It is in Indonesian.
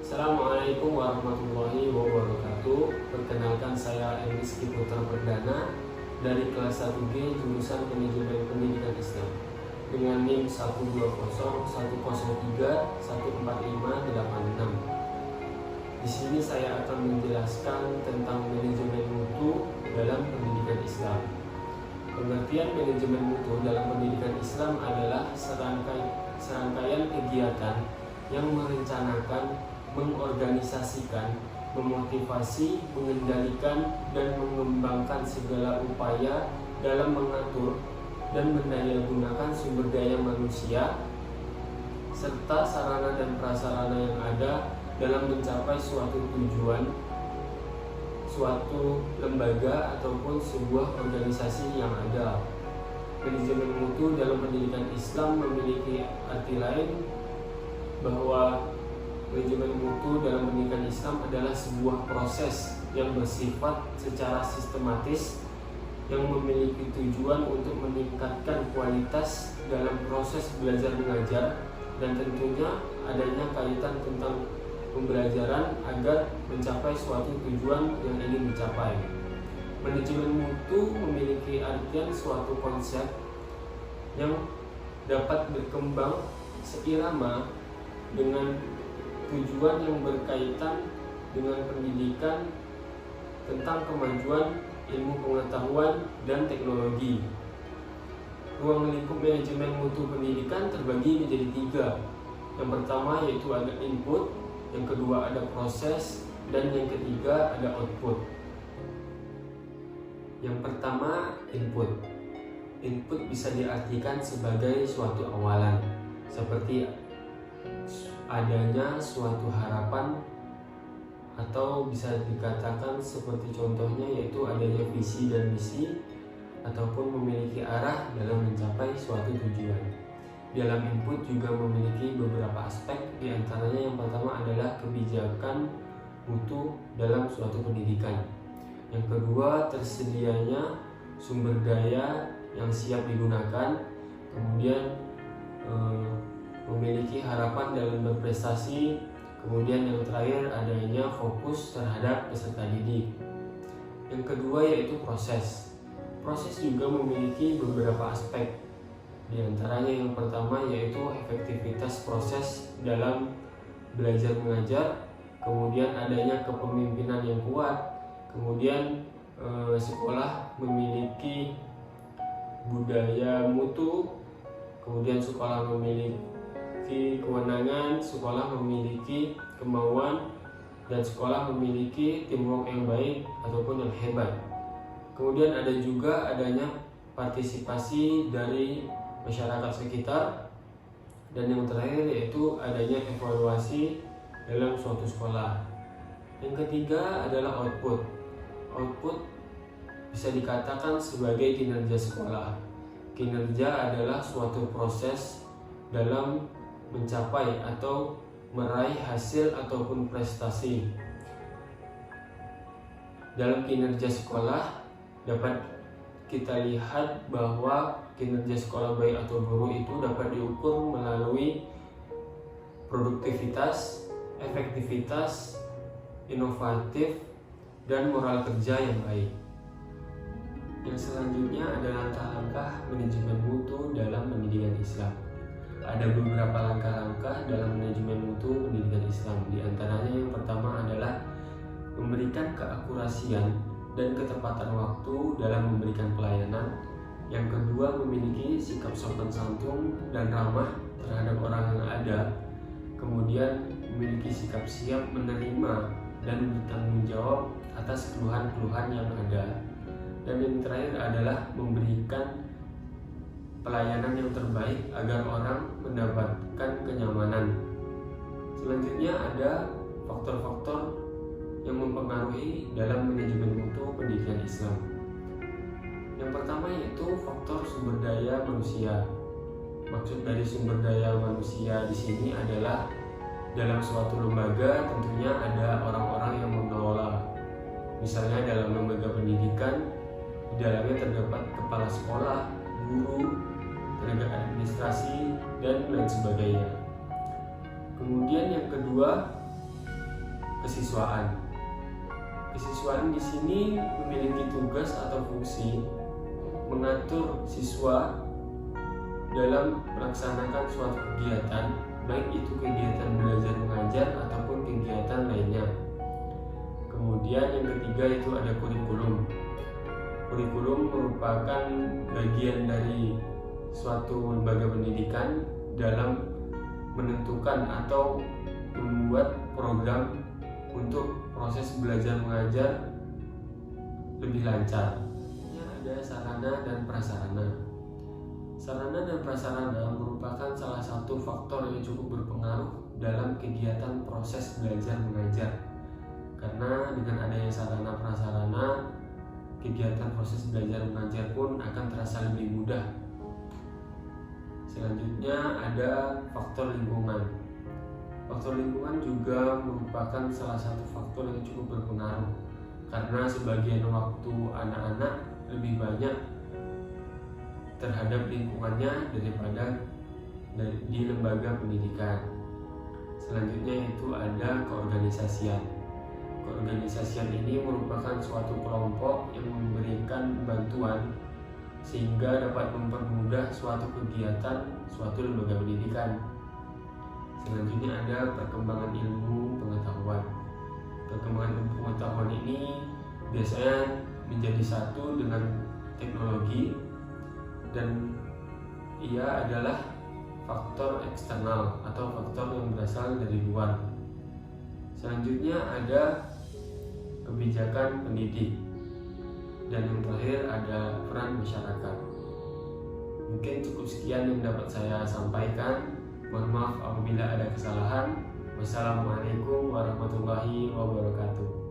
Assalamualaikum warahmatullahi wabarakatuh. Perkenalkan, saya Rizky Putra Perdana dari kelas 1G jurusan Manajemen Pendidikan Islam dengan NIM 1201031031458. Di sini saya akan menjelaskan tentang manajemen mutu dalam pendidikan Islam. Pengertian manajemen mutu dalam pendidikan Islam adalah serangkaian kegiatan yang merencanakan, mengorganisasikan, memotivasi, mengendalikan, dan mengembangkan segala upaya dalam mengatur dan mendayagunakan sumber daya manusia serta sarana dan prasarana yang ada dalam mencapai suatu tujuan, suatu lembaga ataupun sebuah organisasi yang ada. Manajemen mutu dalam pendidikan Islam memiliki arti lain, bahwa manajemen mutu dalam pendidikan Islam adalah sebuah proses yang bersifat secara sistematis yang memiliki tujuan untuk meningkatkan kualitas dalam proses belajar mengajar dan tentunya adanya kaitan tentang pembelajaran agar mencapai suatu tujuan yang ingin dicapai. Manajemen mutu memiliki artian suatu konsep yang dapat berkembang seirama dengan tujuan yang berkaitan dengan pendidikan tentang kemajuan ilmu pengetahuan dan teknologi. Ruang lingkup manajemen mutu pendidikan terbagi menjadi 3. Yang pertama yaitu ada input, yang kedua ada proses, dan yang ketiga ada output. Yang pertama, input. Input bisa diartikan sebagai suatu awalan, seperti adanya suatu harapan, atau bisa dikatakan seperti contohnya yaitu adanya visi dan misi ataupun memiliki arah dalam mencapai suatu tujuan. Dalam input juga memiliki beberapa aspek, diantaranya yang pertama adalah kebijakan mutu dalam suatu pendidikan. Yang kedua, tersedianya sumber daya yang siap digunakan. Kemudian memiliki harapan dalam berprestasi. Kemudian yang terakhir adanya fokus terhadap peserta didik. Yang kedua yaitu proses. Proses juga memiliki beberapa aspek. Di antaranya yang pertama yaitu efektivitas proses dalam belajar mengajar. Kemudian adanya kepemimpinan yang kuat. Kemudian sekolah memiliki budaya mutu. Kemudian sekolah memiliki kewenangan, sekolah memiliki kemauan, dan sekolah memiliki teamwork yang baik ataupun yang hebat. Kemudian ada juga adanya partisipasi dari masyarakat sekitar, dan yang terakhir yaitu adanya evaluasi dalam suatu sekolah. Yang ketiga adalah output. Output bisa dikatakan sebagai kinerja sekolah. Kinerja adalah suatu proses dalam mencapai atau meraih hasil ataupun prestasi. Dalam kinerja sekolah dapat kita lihat bahwa kinerja sekolah baik atau buruk itu dapat diukur melalui produktivitas, efektivitas, inovatif, dan moral kerja yang baik. Yang selanjutnya adalah langkah-langkah manajemen mutu dalam pendidikan Islam. Ada beberapa langkah-langkah dalam manajemen mutu pendidikan Islam. Di antaranya yang pertama adalah memberikan keakurasian dan ketepatan waktu dalam memberikan pelayanan. Yang kedua, memiliki sikap sopan santun dan ramah terhadap orang yang ada. Kemudian memiliki sikap siap menerima dan bertanggung jawab atas keluhan-keluhan yang ada. Dan yang terakhir adalah memberikan pelayanan yang terbaik agar orang mendapatkan kenyamanan. Selanjutnya ada faktor-faktor yang mempengaruhi dalam manajemen mutu pendidikan Islam. Yang pertama yaitu faktor sumber daya manusia. Maksud dari sumber daya manusia di sini adalah dalam suatu lembaga tentunya ada orang-orang yang mengelola. Misalnya dalam lembaga pendidikan, di dalamnya terdapat kepala sekolah, guru, tenaga administrasi, dan lain sebagainya. Kemudian yang kedua kesiswaan. Kesiswaan di sini memiliki tugas atau fungsi mengatur siswa dalam melaksanakan suatu kegiatan, baik itu kegiatan belajar mengajar ataupun kegiatan lainnya. Kemudian yang ketiga itu ada kurikulum. Kurikulum merupakan bagian dari suatu lembaga pendidikan dalam menentukan atau membuat program untuk proses belajar mengajar lebih lancar. Ada sarana dan prasarana. Sarana dan prasarana merupakan salah satu faktor yang cukup berpengaruh dalam kegiatan proses belajar mengajar. Karena dengan adanya sarana prasarana, kegiatan proses belajar mengajar pun akan terasa lebih mudah. Selanjutnya ada faktor lingkungan. Faktor lingkungan juga merupakan salah satu faktor yang cukup berpengaruh, karena sebagian waktu anak-anak lebih banyak terhadap lingkungannya daripada di lembaga pendidikan. Selanjutnya itu ada keorganisasian. Keorganisasian ini merupakan suatu kelompok yang memberikan bantuan sehingga dapat mempermudah suatu kegiatan suatu lembaga pendidikan. Selanjutnya ada perkembangan ilmu pengetahuan. Perkembangan ilmu pengetahuan ini biasanya menjadi satu dengan teknologi, dan ia adalah faktor eksternal atau faktor yang berasal dari luar. Selanjutnya ada kebijakan pendidik, dan yang terakhir ada peran masyarakat. Mungkin cukup sekian yang dapat saya sampaikan. Mohon maaf apabila ada kesalahan. Wassalamualaikum warahmatullahi wabarakatuh.